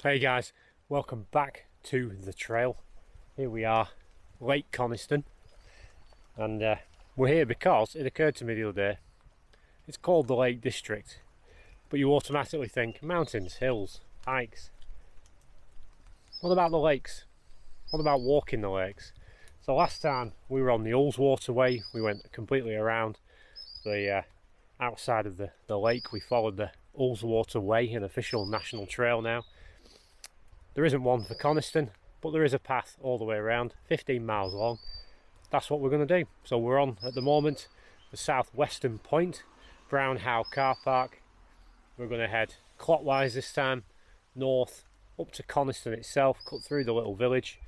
Hey guys, welcome back to the trail. Here we are, Lake Coniston, and we're here because it occurred to me the other day. It's called the Lake District, but you automatically think mountains, hills, hikes. What about the lakes? What about walking the lakes? So last time we were on the Ullswater Way. We went completely around the outside of the lake. We followed the Ullswater Way, an official national trail now. There isn't one for Coniston, but there is a path all the way around, 15 miles long. That's what we're going to do. So we're on, at the moment, the southwestern point, Brown Howe Car Park. We're going to head clockwise this time, north, up to Coniston itself, cut through the little village,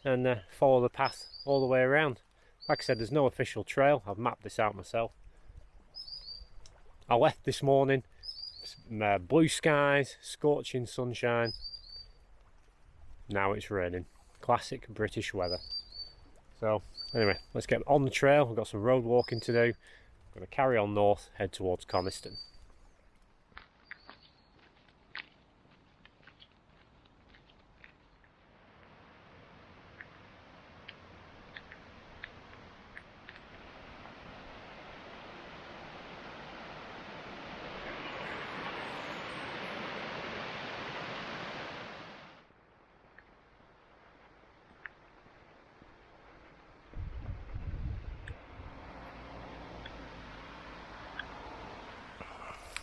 and follow the path all the way around. Like I said, there's no official trail. I've mapped this out myself. I left this morning, blue skies, scorching sunshine. Now it's raining. Classic British weather. So anyway, let's get on the trail. We've got some road walking to do. I'm going to carry on north, head towards Coniston.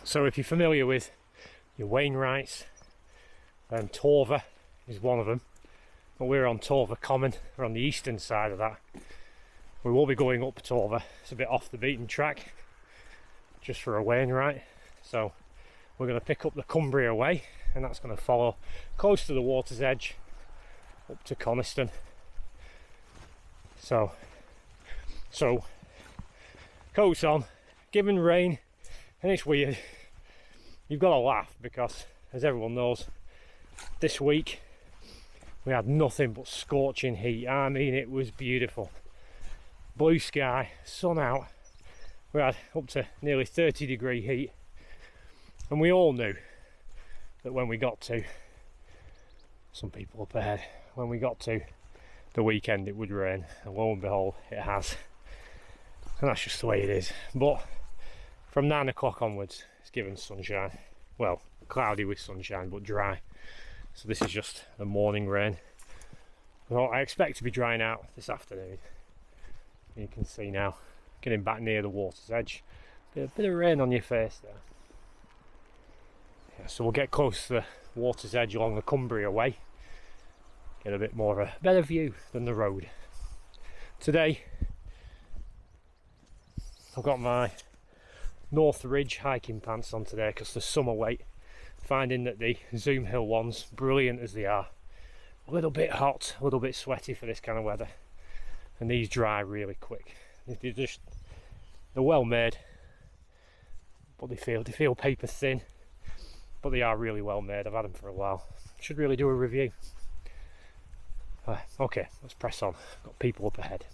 So if you're familiar with your Wainwrights, Torver is one of them. But we're on Torver Common, we're on the eastern side of that. We will be going up Torver. It's a bit off the beaten track, just for a Wainwright. So we're going to pick up the Cumbria Way, and that's going to follow close to the water's edge up to Coniston. So coats on, given rain, and it's weird. You've got to laugh because, as everyone knows, this week we had nothing but scorching heat. I mean, it was beautiful. Blue sky, sun out. We had up to nearly 30-degree heat, and we all knew that when we got to, some people up ahead, when we got to the weekend it would rain, and lo and behold it has. And that's just the way it is. But from 9 o'clock onwards it's given sunshine. Well, cloudy with sunshine, but dry. So this is just the morning rain. Well, I expect to be drying out this afternoon. You can see now, getting back near the water's edge. A bit of rain on your face there. Yeah, so we'll get close to the water's edge along the Cumbria Way. Get a bit more of a better view than the road. Today I've got my North Ridge hiking pants on today because the summer weight, finding that the Zoom Hill ones, brilliant as they are, a little bit hot, a little bit sweaty for this kind of weather, and these dry really quick. They're well made, but they feel paper thin, but they are really well made. I've had them for a while. Should really do a review. Okay, let's press on. Got people up ahead.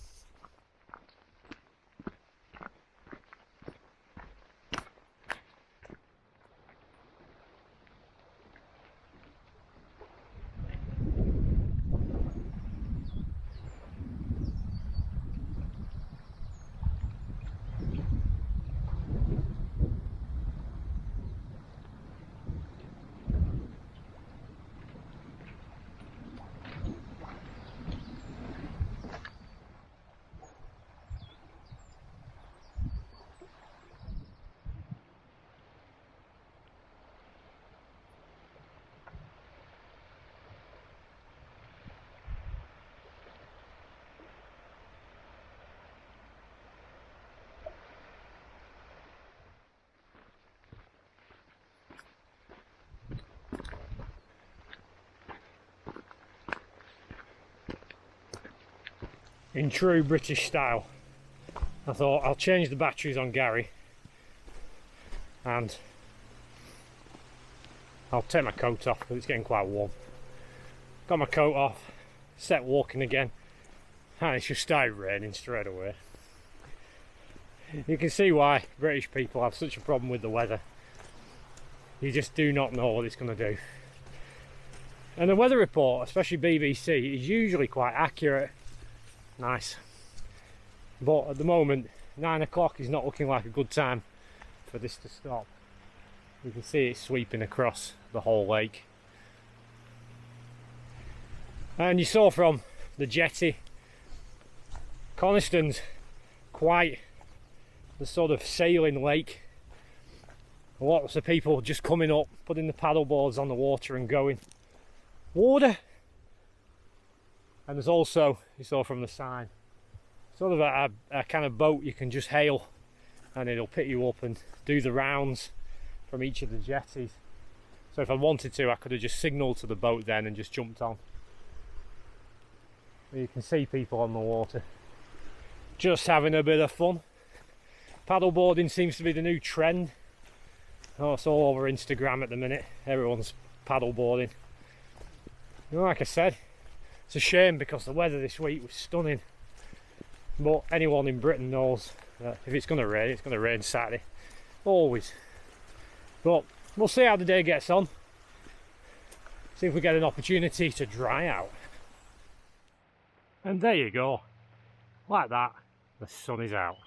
In true British style, I thought I'll change the batteries on Gary and I'll take my coat off because it's getting quite warm. Got my coat off, set walking again, and it's just started raining straight away. You can see why British people have such a problem with the weather. You just do not know what it's going to do. And the weather report, especially BBC, is usually quite accurate. Nice. But at the moment, 9 o'clock is not looking like a good time for this to stop. You can see it sweeping across the whole lake. And you saw from the jetty, Coniston's quite the sort of sailing lake. Lots of people just coming up, putting the paddle boards on the water and going. Water! And there's also, you saw from the sign, sort of a kind of boat you can just hail and it'll pick you up and do the rounds from each of the jetties. So if I wanted to, I could have just signalled to the boat then and just jumped on. You can see people on the water just having a bit of fun. Paddleboarding seems to be the new trend. Oh, it's all over Instagram at the minute. Everyone's paddleboarding. You know, like I said, it's a shame because the weather this week was stunning. But anyone in Britain knows that if it's going to rain Saturday. Always. But we'll see how the day gets on. See if we get an opportunity to dry out. And there you go. Like that, the sun is out.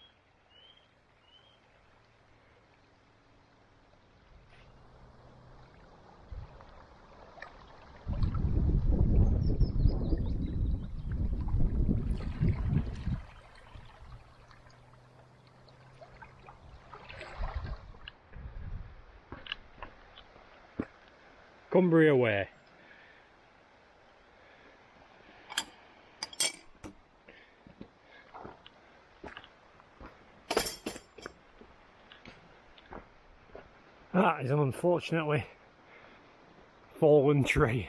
Cumbria way. That is an unfortunately fallen tree.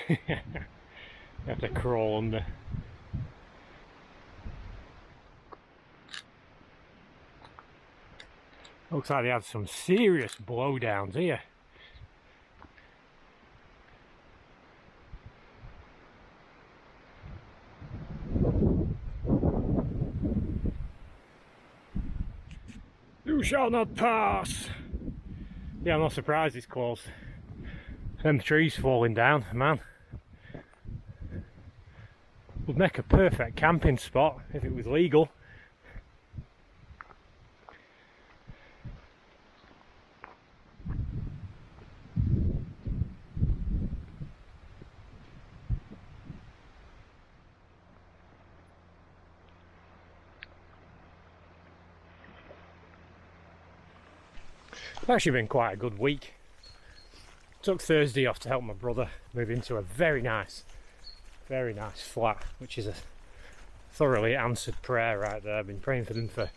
You have to crawl under. Looks like they had some serious blowdowns here. You shall not pass! Yeah, I'm not surprised it's close. Them trees falling down, man. Would make a perfect camping spot if it was legal. It's actually been quite a good week. Took Thursday off to help my brother move into a very nice flat, which is a thoroughly answered prayer right there. I've been praying for them for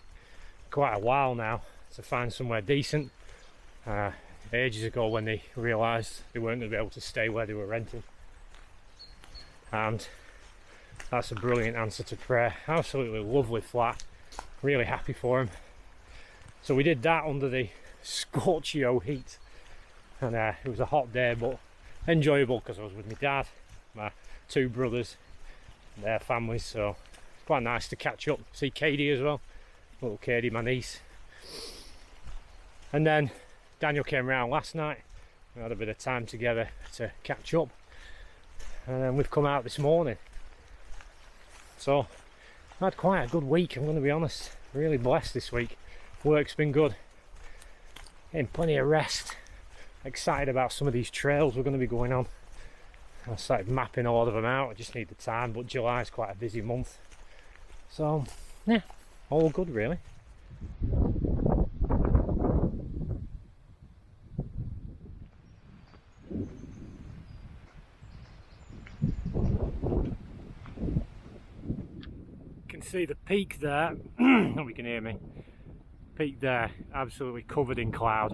quite a while now to find somewhere decent. Ages ago when they realised they weren't going to be able to stay where they were renting. And that's a brilliant answer to prayer. Absolutely lovely flat. Really happy for him. So we did that under the scorchio heat, and it was a hot day but enjoyable because I was with my dad, my two brothers and their families, so it's quite nice to catch up, see Katie as well, little Katie, my niece. And then Daniel came around last night, we had a bit of time together to catch up, and then we've come out this morning. So I had quite a good week, I'm going to be honest, really blessed this week. Work's been good. Getting plenty of rest. Excited about some of these trails we're going to be going on. I started mapping a lot of them out. I just need the time, but July's quite a busy month. So, yeah, all good really. You can see the peak there. Hope you can hear me. Peak there, absolutely covered in cloud.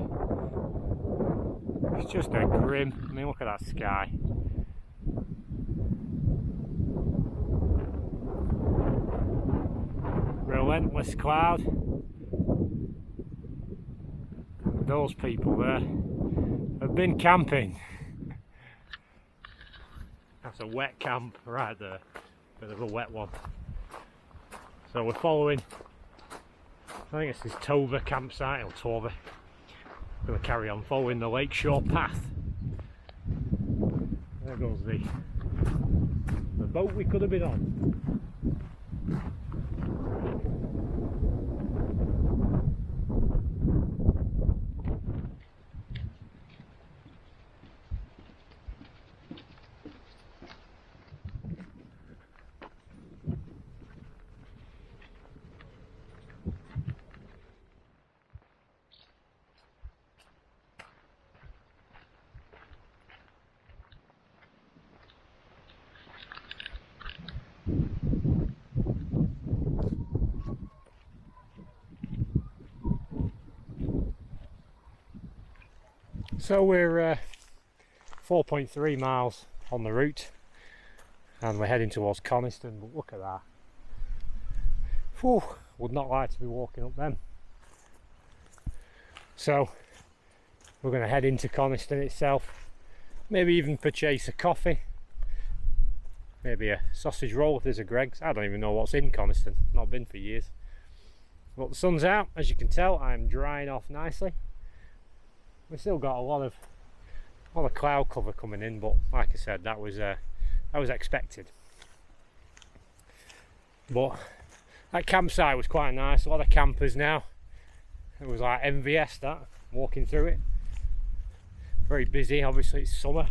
It's just a grim. I mean, look at that sky. Relentless cloud. Those people there have been camping. That's a wet camp right there. Bit of a wet one. So we're following, I think it's this Tova campsite, or Tova. going to carry on following the lakeshore path. There goes the boat we could have been on. So we're 4.3 miles on the route and we're heading towards Coniston, but look at that. Whew, would not like to be walking up them. So we're going to head into Coniston itself, maybe even purchase a coffee, maybe a sausage roll if there's a Greggs. I don't even know what's in Coniston, not been for years. But the sun's out, as you can tell. I'm drying off nicely. We've still got a lot of cloud cover coming in, but like I said, that was expected. But that campsite was quite nice. A lot of campers now. It was like envious, that, walking through it. Very busy, obviously it's summer.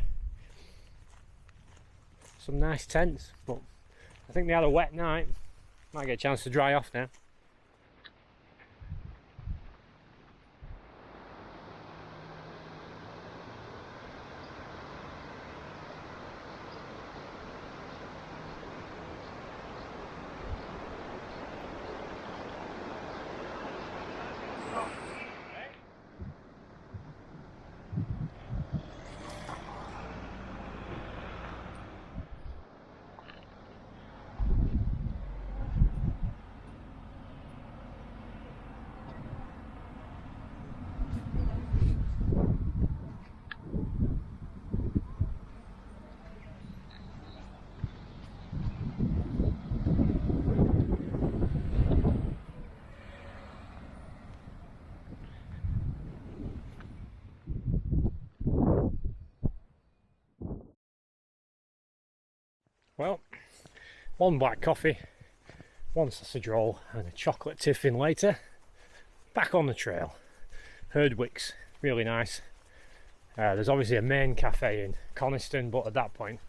Some nice tents, but I think they had a wet night. Might get a chance to dry off now. Well, one black coffee, one sausage roll and a chocolate tiffin later, back on the trail. Herdwick's, really nice. There's obviously a main cafe in Coniston, but at that point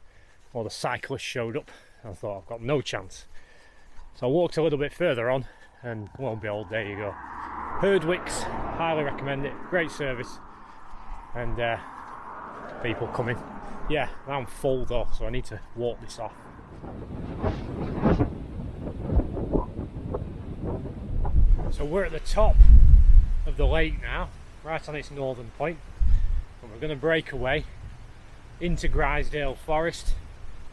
all the cyclists showed up and I thought I've got no chance. So I walked a little bit further on and lo and behold, there you go. Herdwick's, highly recommend it, great service and people coming. Yeah, I'm full though, so I need to walk this off. So we're at the top of the lake now, right on its northern point, and we're going to break away into Grassdale Forest,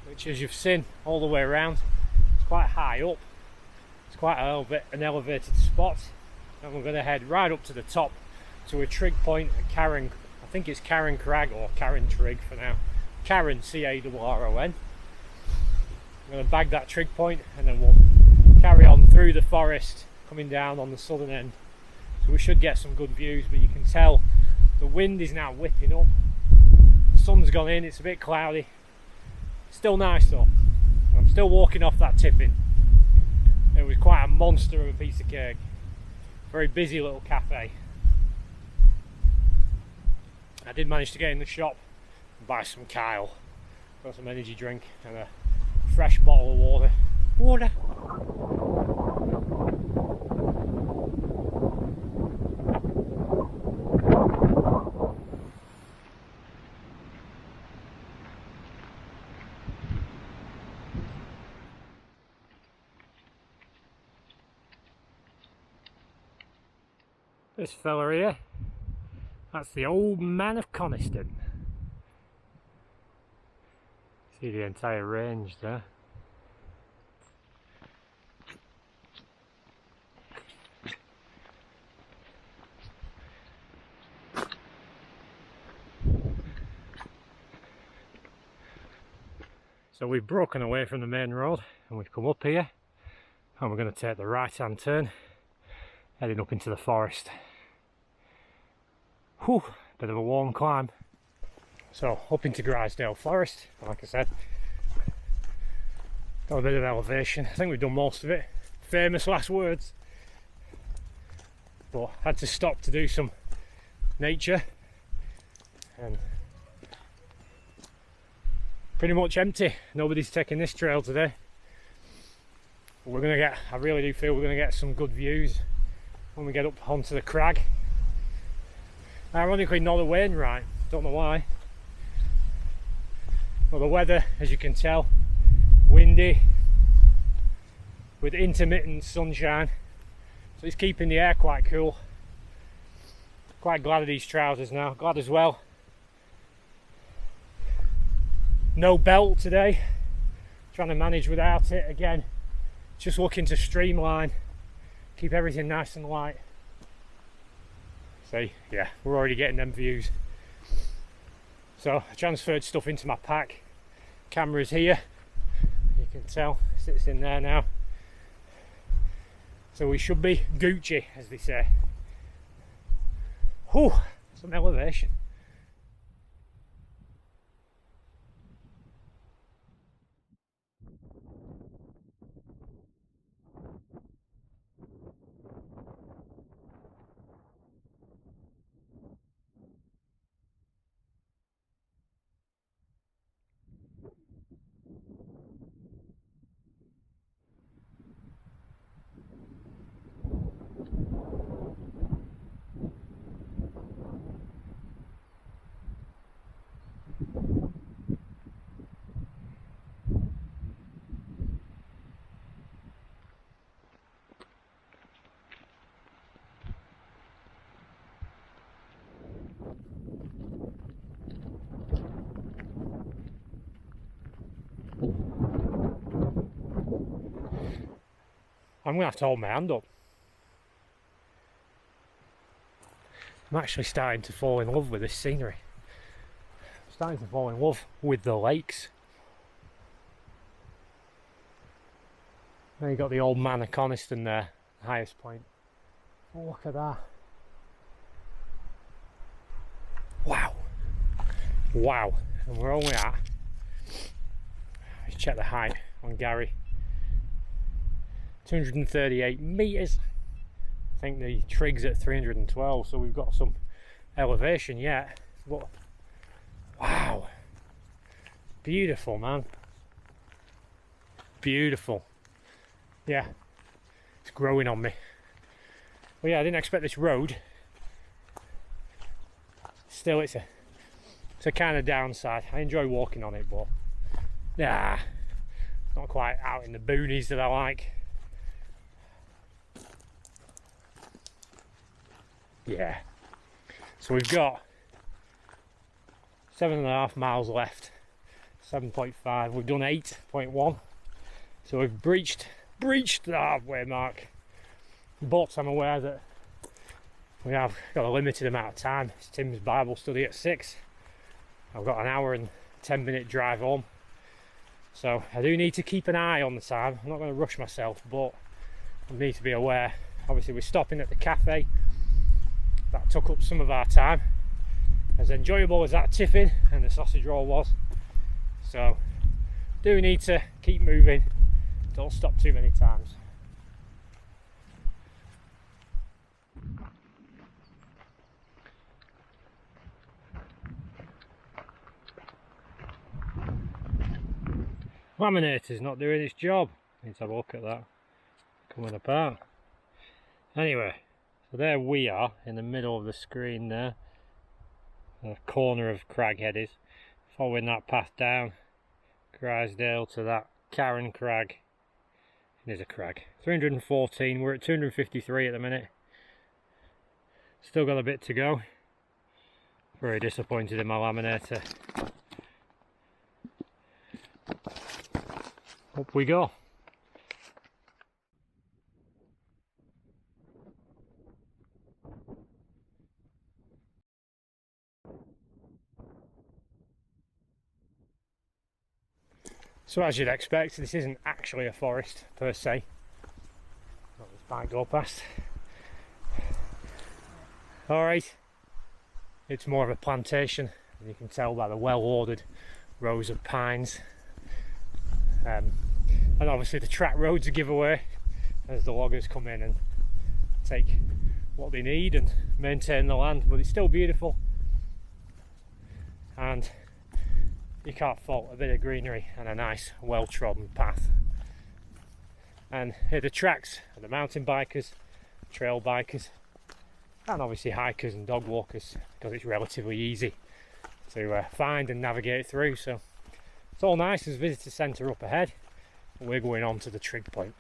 which, as you've seen all the way around, it's quite high up. It's quite an elevated spot, and we're going to head right up to the top to a trig point at Carron. I think it's Carron Crag or Carron Trig for now. Carron, C-A-R-R-O-N. I'm going to bag that trig point and then we'll carry on through the forest, coming down on the southern end. So we should get some good views, but you can tell the wind is now whipping up. The sun's gone in, it's a bit cloudy. Still nice though. I'm still walking off that tiffin. It was quite a monster of a piece of cake. Very busy little cafe. I did manage to get in the shop and buy some Kyle. Got some energy drink and a fresh bottle of water. This fella here, that's the old man of Coniston. See the entire range there. So we've broken away from the main road and we've come up here and we're going to take the right hand turn heading up into the forest. Whew, bit of a warm climb. So up into Grassdale Forest, like I said. Got a bit of elevation. I think we've done most of it. Famous last words. But had to stop to do some nature. And pretty much empty. Nobody's taking this trail today. But we're gonna get, I really do feel we're gonna get some good views when we get up onto the crag. Ironically not the wind right, don't know why. Well, the weather, as you can tell, windy with intermittent sunshine, so it's keeping the air quite cool. Quite glad of these trousers now, glad as well. No belt today, trying to manage without it again. Just looking to streamline, keep everything nice and light. See, yeah, we're already getting them views. So I transferred stuff into my pack. Camera's here, you can tell, sits in there now. So we should be Gucci, as they say. Whew, some elevation. I'm gonna have to hold my hand up. I'm actually starting to fall in love with this scenery. I'm starting to fall in love with the lakes. Then you got the old man of Coniston there, the highest point. Oh, look at that. Wow. Wow. And we're only at, let's check the height on Gary. 238 meters. I think the trig's at 312, so we've got some elevation yet. But wow, beautiful, man, beautiful. Yeah, it's growing on me. Well, yeah, I didn't expect this road. Still, it's a kind of downside. I enjoy walking on it, but yeah, not quite out in the boonies that I like. Yeah, so we've got 7.5 miles left, 7.5, we've done 8.1, so we've breached the halfway mark, but I'm aware that we have got a limited amount of time. It's Tim's Bible study at 6, I've got an hour and 10-minute drive home, so I do need to keep an eye on the time. I'm not going to rush myself, but I need to be aware. Obviously we're stopping at the cafe. That took up some of our time, as enjoyable as that tiffin and the sausage roll was. So do need to keep moving, don't stop too many times. Laminator's not doing its job. Need to have a look at that. Coming apart. Anyway, so there we are in the middle of the screen there. The corner of Craghead is. Following that path down Grassdale to that Karen Crag. It is a crag. 314, we're at 253 at the minute. Still got a bit to go. Very disappointed in my laminator. Up we go. So as you'd expect, this isn't actually a forest per se. Not this might go past. Alright, it's more of a plantation, and you can tell by the well-ordered rows of pines. And obviously the track roads are giveaway as the loggers come in and take what they need and maintain the land, but it's still beautiful, and you can't fault a bit of greenery and a nice well-trodden path. And here the tracks are the mountain bikers, trail bikers, and obviously hikers and dog walkers, because it's relatively easy to find and navigate through. So it's all nice. There's a visitor centre up ahead, and we're going on to the trig point.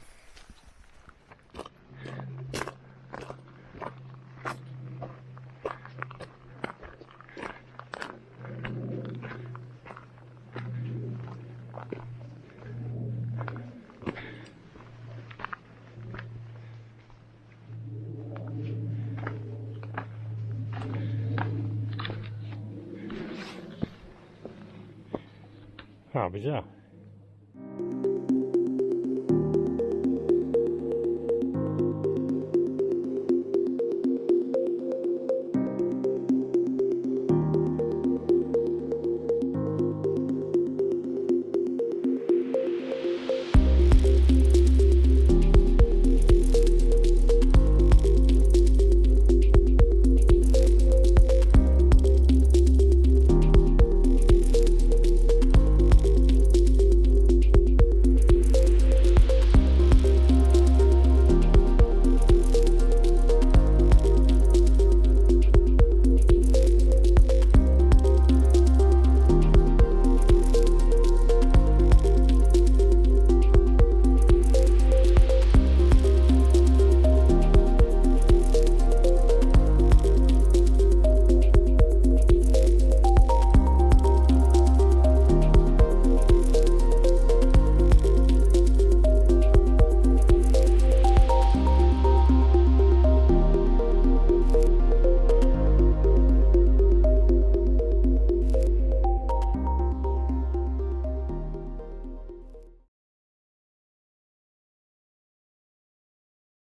How bizarre.